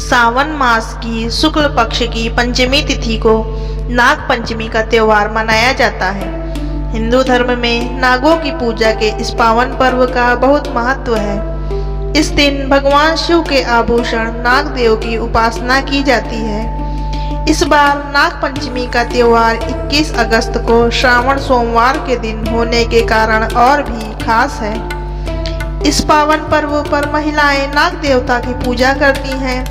सावन मास की शुक्ल पक्ष की पंचमी तिथि को नाग पंचमी का त्योहार मनाया जाता है। हिंदू धर्म में नागों की पूजा के इस पावन पर्व का बहुत महत्व है। इस दिन भगवान शिव के आभूषण नागदेव की उपासना की जाती है। इस बार नाग पंचमी का त्योहार 21 अगस्त को श्रावण सोमवार के दिन होने के कारण और भी खास है। इस पावन पर्व पर महिलाएं नाग देवता की पूजा करती हैं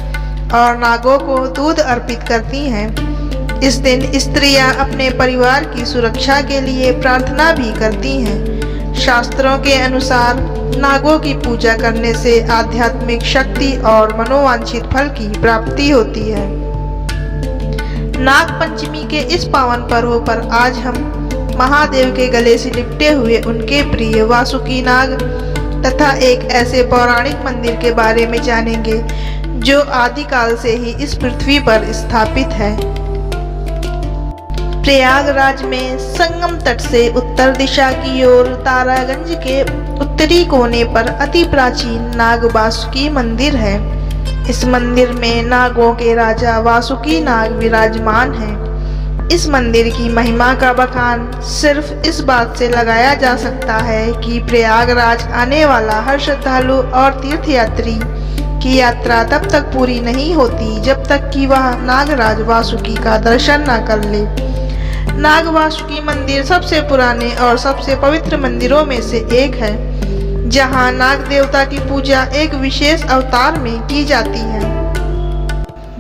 और नागों को दूध अर्पित करती हैं। इस दिन स्त्रियां अपने परिवार की सुरक्षा के लिए प्रार्थना भी करती हैं। शास्त्रों के अनुसार नागों की पूजा करने से आध्यात्मिक शक्ति और मनोवांछित फल की प्राप्ति होती है। नाग पंचमी के इस पावन पर्व पर आज हम महादेव के गले से लिपटे हुए उनके प्रिय वासुकी नाग तथा एक ऐसे पौराणिक मंदिर के बारे में जानेंगे जो आदिकाल से ही इस पृथ्वी पर स्थापित है। प्रयागराज में संगम तट से उत्तर दिशा की ओर तारागंज के उत्तरी कोने पर अति प्राचीन नाग वासुकी मंदिर है। इस मंदिर में नागों के राजा वासुकी नाग विराजमान हैं। इस मंदिर की महिमा का बखान सिर्फ इस बात से लगाया जा सकता है कि प्रयागराज आने वाला हर श्रद्धालु और तीर्थयात्री की यात्रा तब तक पूरी नहीं होती जब तक कि वह नागराज वासुकी का दर्शन न कर ले। नाग वासुकी मंदिर सबसे पुराने और सबसे पवित्र मंदिरों में से एक है, जहां नाग देवता की पूजा एक विशेष अवतार में की जाती है।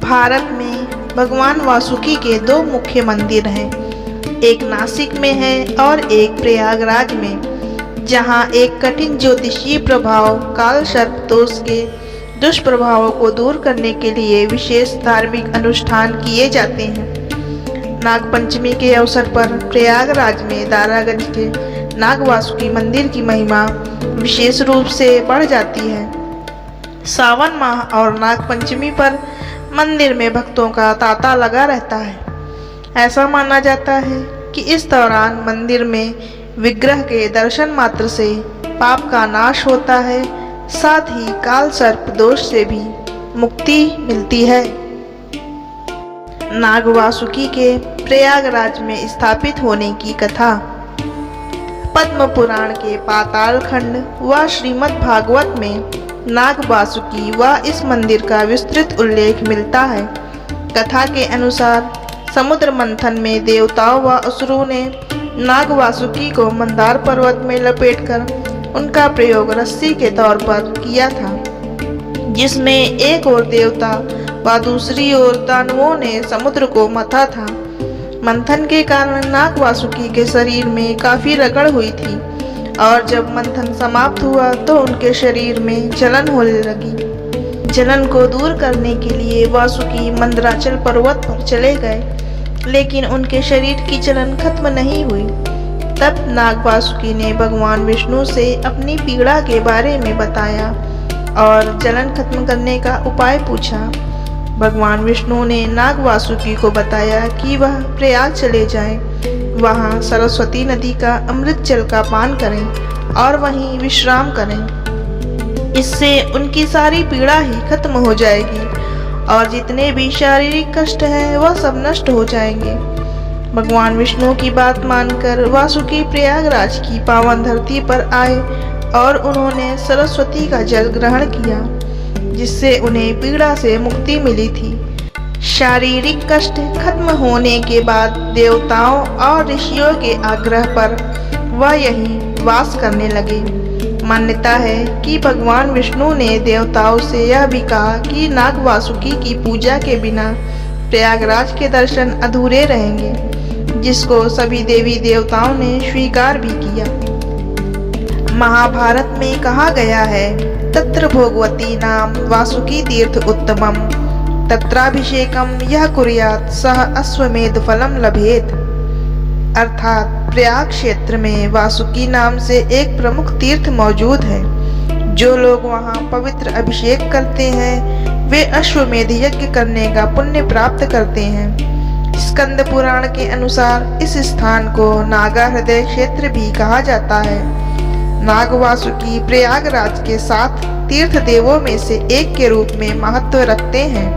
भारत में भगवान वासुकी के दो मुख्य मंदिर हैं, एक नासिक में है और एक प्रयागराज में, जहां एक कठिन ज्योतिषीय प्रभाव काल सर्प दोष के दुष्प्रभावों को दूर करने के लिए विशेष धार्मिक अनुष्ठान किए जाते हैं। नाग पंचमी के अवसर पर प्रयागराज में तारागंज के नाग वासुकी मंदिर की महिमा विशेष रूप से बढ़ जाती है। सावन माह और नाग पंचमी पर मंदिर में भक्तों का तांता लगा रहता है। ऐसा माना जाता है कि इस दौरान मंदिर में विग्रह के दर्शन मात्र से पाप का नाश होता है, साथ ही काल सर्प दोष से भी मुक्ति मिलती है। नाग वासुकी के प्रयागराज में स्थापित होने की कथा पद्म पुराण के पाताल खंड व श्रीमद् भागवत में नाग वासुकी व इस मंदिर का विस्तृत उल्लेख मिलता है। कथा के अनुसार समुद्र मंथन में देवताओं व असुरों ने नाग वासुकी को मंदार पर्वत में लपेटकर उनका प्रयोग रस्सी के तौर पर किया था, जिसमें एक ओर देवता व दूसरी ओर दानवों ने समुद्र को मथा था। मंथन के कारण नाग वासुकी के शरीर में काफी रगड़ हुई थी और जब मंथन समाप्त हुआ तो उनके शरीर में जलन होने लगी। जलन को दूर करने के लिए वासुकी मंदराचल पर्वत पर चले गए, लेकिन उनके शरीर की जलन खत्म नहीं हुई। तब नाग वासुकी ने भगवान विष्णु से अपनी पीड़ा के बारे में बताया और जलन खत्म करने का उपाय पूछा। भगवान विष्णु ने नाग वासुकी को बताया कि वह प्रयाग चले जाएं, वहां सरस्वती नदी का अमृत जल का पान करें और वहीं विश्राम करें। इससे उनकी सारी पीड़ा ही खत्म हो जाएगी और जितने भी शारीरिक कष्ट हैं वह सब नष्ट हो जाएंगे। भगवान विष्णु की बात मानकर वासुकी प्रयागराज की पावन धरती पर आए और उन्होंने सरस्वती का जल ग्रहण किया, जिससे उन्हें पीड़ा से मुक्ति मिली थी। शारीरिक कष्ट खत्म होने के बाद देवताओं और ऋषियों के आग्रह पर वह यहीं वास करने लगे। मान्यता है कि भगवान विष्णु ने देवताओं से यह भी कहा कि नाग वासुकी की पूजा के बिना प्रयागराज के दर्शन अधूरे रहेंगे, जिसको सभी देवी देवताओं ने स्वीकार भी किया। महाभारत में कहा गया है, तत्र भोगवती नाम वासुकी तीर्थ उत्तमम तत्राभिषेकम यह कुर्यात् सह अश्वमेध फलम लभेत। अर्थात प्रयाग क्षेत्र में वासुकी नाम से एक प्रमुख तीर्थ मौजूद है। जो लोग वहां पवित्र अभिषेक करते हैं वे अश्वमेध यज्ञ करने का पुण्य प्राप्त करते हैं। स्कंद पुराण के अनुसार इस स्थान को नागा हृदय क्षेत्र भी कहा जाता है। नाग वासुकी प्रयागराज के 7 तीर्थ देवों में से एक के रूप में महत्व रखते हैं।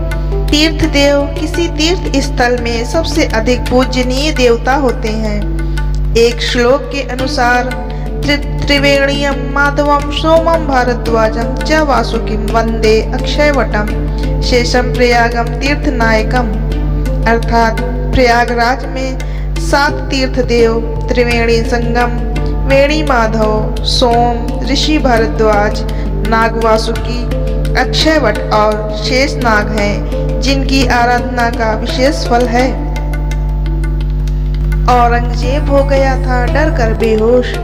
तीर्थ देव किसी तीर्थ स्थल में सबसे अधिक पूजनीय देवता होते हैं। एक श्लोक के अनुसार त्रिवेणीयम माधवम सोमम भारद्वाजम च वासुकिम वंदे अक्षयवटम शेषम प्रयागम तीर्थ नायकम, अर्थात प्रयागराज में 7 तीर्थ देव त्रिवेणी संगम, वेणी माधव, सोम, ऋषि भारद्वाज, नाग वासुकी, अक्षयवट और शेष नाग हैं, जिनकी आराधना का विशेष फल है। औरंगजेब हो गया था डर कर बेहोश।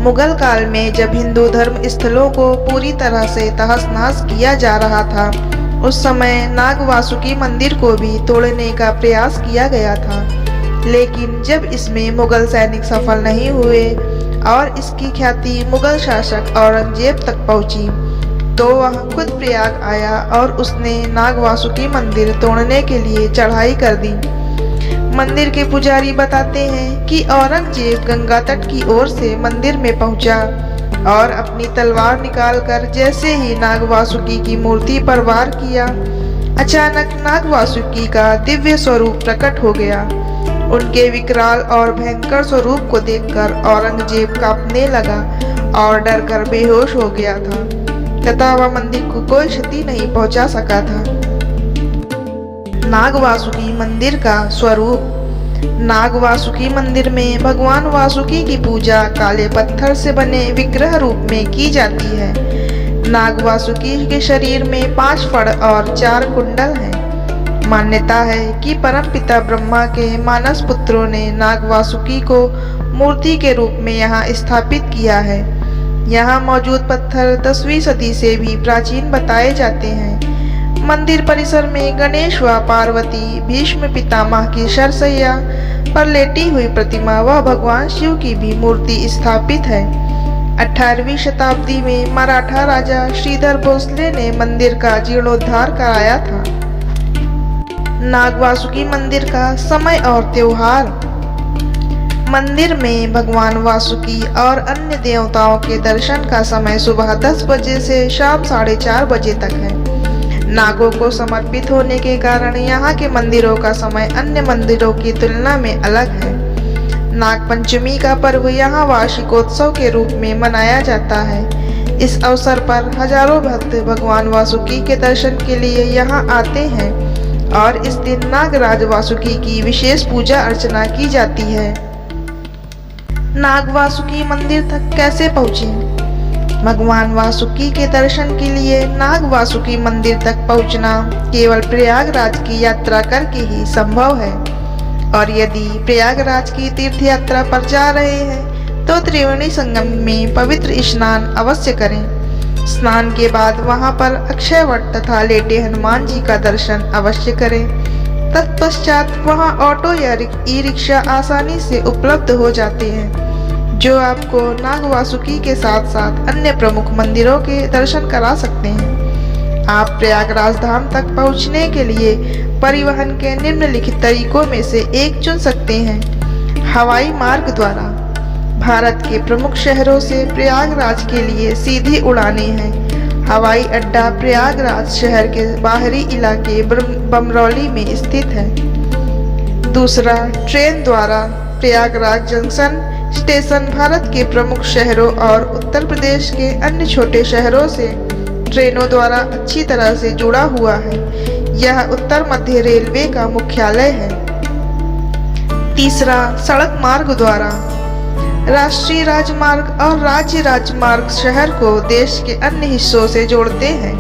मुगल काल में जब हिंदू धर्म स्थलों को पूरी तरह से तहस-नहस किया जा रहा था, उस समय नाग वासुकी मंदिर को भी तोड़ने का प्रयास किया गया था, लेकिन जब इसमें मुगल सैनिक सफल नहीं हुए और इसकी ख्याति मुगल शासक औरंगजेब तक पहुंची, तो वह खुद प्रयाग आया और उसने नाग वासुकी मंदिर तोड़ने के लिए चढ़ाई कर दी। मंदिर के पुजारी बताते हैं कि औरंगजेब गंगा तट की ओर से मंदिर में पहुंचा और अपनी तलवार निकालकर जैसे ही नाग वासुकी की मूर्ति पर वार किया, अचानक नाग वासुकी का दिव्य स्वरूप प्रकट हो गया। उनके विकराल और भयंकर स्वरूप को देखकर औरंगजेब कांपने लगा और डर कर बेहोश हो गया था तथा वह मंदिर को कोई क्षति नहीं पहुंचा सका था। नाग वासुकी मंदिर का स्वरूप। नाग वासुकी मंदिर में भगवान वासुकी की पूजा काले पत्थर से बने विग्रह रूप में की जाती है। नाग वासुकी के शरीर में 5 फड़ और 4 कुंडल हैं। मान्यता है कि परमपिता ब्रह्मा के मानस पुत्रों ने नाग वासुकी को मूर्ति के रूप में यहाँ स्थापित किया है। यहाँ मौजूद पत्थर 10वीं सदी से भी प्राचीन बताए जाते हैं। मंदिर परिसर में गणेश व पार्वती, भीष्म पितामह की शरशैया पर लेटी हुई प्रतिमा व भगवान शिव की भी मूर्ति स्थापित है। 18वीं शताब्दी में मराठा राजा श्रीधर भोसले ने मंदिर का जीर्णोद्धार कराया था। नाग वासुकी मंदिर का समय और त्योहार। मंदिर में भगवान वासुकी और अन्य देवताओं के दर्शन का समय सुबह 10 बजे से शाम 4:30 बजे तक है। नागों को समर्पित होने के कारण यहाँ के मंदिरों का समय अन्य मंदिरों की तुलना में अलग है। नाग पंचमी का पर्व यहाँ वार्षिकोत्सव के रूप में मनाया जाता है। इस अवसर पर हजारों भक्त भगवान वासुकी के दर्शन के लिए यहाँ आते हैं और इस दिन नागराज वासुकी की विशेष पूजा अर्चना की जाती है। नाग वासुकी मंदिर तक कैसे पहुँचे? भगवान वासुकी के दर्शन के लिए नाग वासुकी मंदिर तक पहुंचना केवल प्रयागराज की यात्रा करके ही संभव है, और यदि प्रयागराज की तीर्थ यात्रा पर जा रहे हैं तो त्रिवेणी संगम में पवित्र स्नान अवश्य करें। स्नान के बाद वहां पर अक्षयवट तथा लेटे हनुमान जी का दर्शन अवश्य करें। तत्पश्चात वहां ऑटो या ई रिक्शा आसानी से उपलब्ध हो जाते हैं, जो आपको नाग वासुकी के साथ साथ अन्य प्रमुख मंदिरों के दर्शन करा सकते हैं। आप प्रयागराज धाम तक पहुंचने के लिए परिवहन के निम्नलिखित तरीकों में से एक चुन सकते हैं। हवाई मार्ग द्वारा। भारत के प्रमुख शहरों से प्रयागराज के लिए सीधी उड़ानें हैं। हवाई अड्डा प्रयागराज शहर के बाहरी इलाके बमरौली में स्थित है। दूसरा, ट्रेन द्वारा। प्रयागराज जंक्शन स्टेशन भारत के प्रमुख शहरों और उत्तर प्रदेश के अन्य छोटे शहरों से ट्रेनों द्वारा अच्छी तरह से जुड़ा हुआ है। यह उत्तर मध्य रेलवे का मुख्यालय है। तीसरा, सड़क मार्ग द्वारा। राष्ट्रीय राजमार्ग और राज्य राजमार्ग शहर को देश के अन्य हिस्सों से जोड़ते हैं।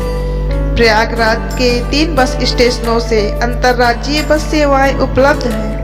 प्रयागराज के 3 बस स्टेशनों से अंतर्राज्यीय बस सेवाएं उपलब्ध हैं।